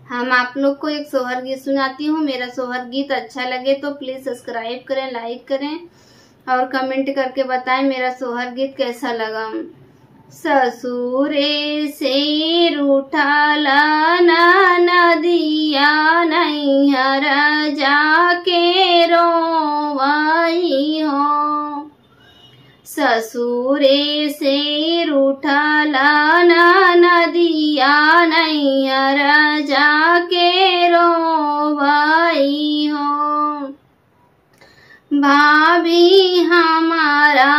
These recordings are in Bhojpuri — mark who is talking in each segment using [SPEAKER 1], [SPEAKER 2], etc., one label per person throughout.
[SPEAKER 1] हम आप लोग को एक सोहर गीत सुनाती हूँ। मेरा सोहर गीत अच्छा लगे तो प्लीज सब्सक्राइब करें, लाइक करें और कमेंट करके बताएं मेरा सोहर गीत कैसा लगा। ससुरे से रूठला नदिया नैहर जाके रोवाई हो। ससुरे से रूठला नदिया नैहर जाके रोवाई हो। भाभी हमारा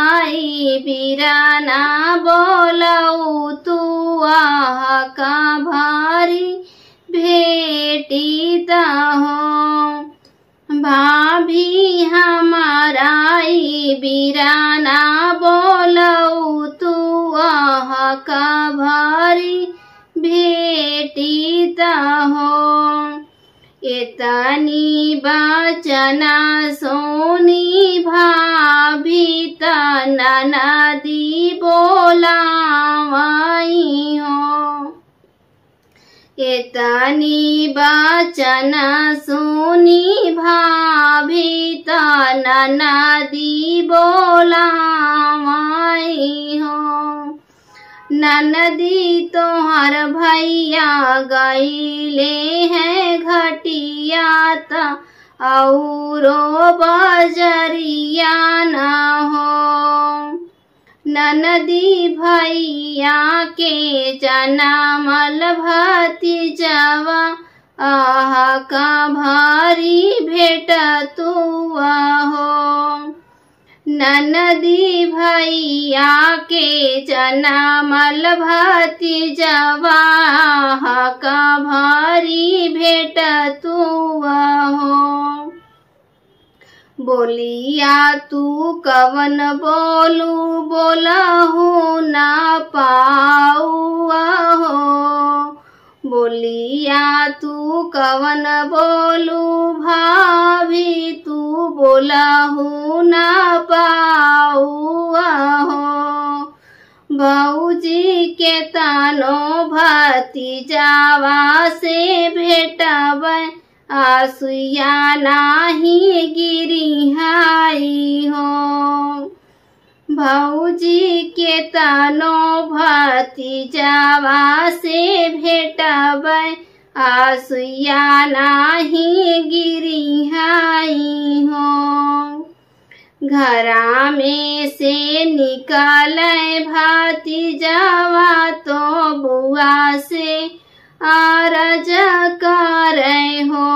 [SPEAKER 1] बिराना बोलऊ तू आह का भारी भेटीता हो। भाभी हमारा बिराना बोलऊ तू आह का भारी भेटीता हो। इतनी बचना सोनी भाभी ननदी बोलावाई हो। इतनी बचना सोनी भाभी ननदी बोलावाई हो। ननदी तोहर भैया गईले हैं घटिया औरो बजरिया न हो। ननदी भैया के जनमल भतीजवा आह का भारी भेट तू हो। ननदी भैया के जनमल भतीजवा आह का भारी भेट तू हो। बोलिया तू कवन बोलू बोलहू ना पाऊ हो। बोलिया तू कवन बोलू भाभी तू बोलहू ना पाऊ हो। भौजी के तानो भतीजावा से भेटबै आसुया नाही गिरी हाई हो। भौजी के तानो भतीजावा से भेटबै आसुया नाही गिरी हाई हो। घरा में से निकाले भतीजावा तो बुआ से आरज करे हो।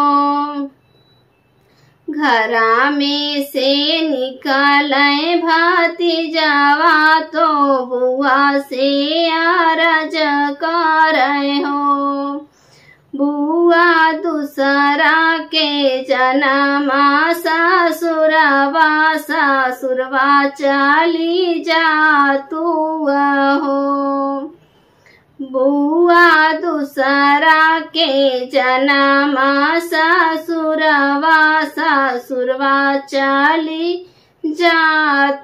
[SPEAKER 1] घरा में से निकाले भतीजावा तो बुआ से आरज करे हो। बुआ दूसरा के जनमा ससुरवा ससुरवा चली जा तू हो। बुआ दूसरा के जनमा ससुरवा ससुरवा चली जा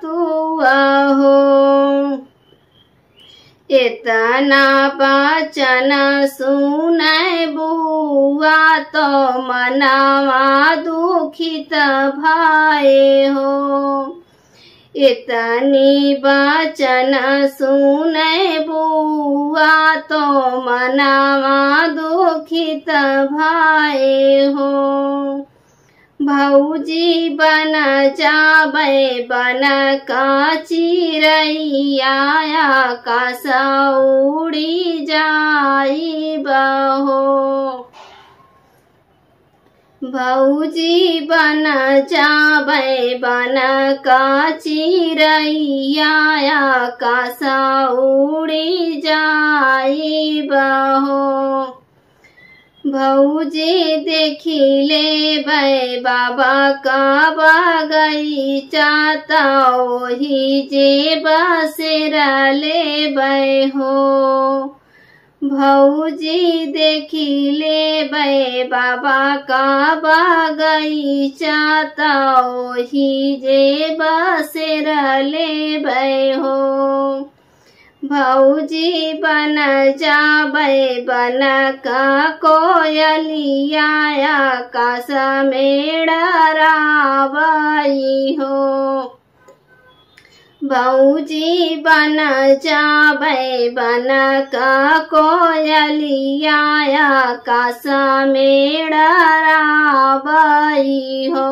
[SPEAKER 1] तू हो। इतना बचन सुनै बुआ तो मनवा दुखित भये हो। इतनी बचन सुनै बुआ तो मनवा दुखित भये हो। भौजी बन जाबै बन का चिरैया आकाश उड़ी जाइब हो। भौजी बन जाबै बन का चिरैया आकाश उड़ी जाइब हो। भौजी देखी ले बाबा का बगीचा तो ओही जे बसेरा ले हो। भौजी देखी ले बाबा का बगीचा तो ओही जे बसेरा ले हो। भौजी बन जाबे बन का कोयलिया आकाश में डरावई हो। भौजी बन जाबे बन का कोयलिया आकाश में डरावई हो।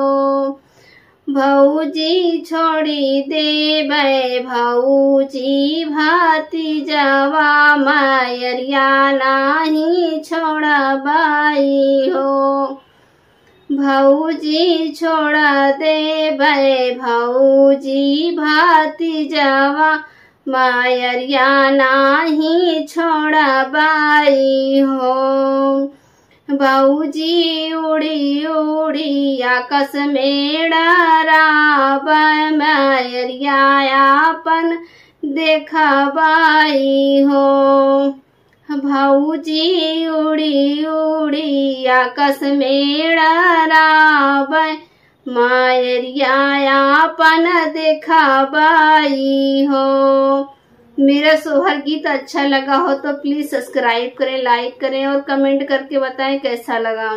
[SPEAKER 1] भौजी छोड़ी देबे भौजी भतीजवा मायरिया नाही छोड़बई हो। भौजी छोड़ देबे भौजी भतीजवा मायरिया नाही छोड़बई हो। भौजी उड़ी उड़ी आकाश में डराबे मायरिया आपन देखबई हो। भौजी उड़ी उड़ी आकाश में डराबे मायरिया आपन देखबई हो। मेरा सोहर गीत अच्छा लगा हो तो प्लीज सब्सक्राइब करें, लाइक करें और कमेंट करके बताएं कैसा लगा।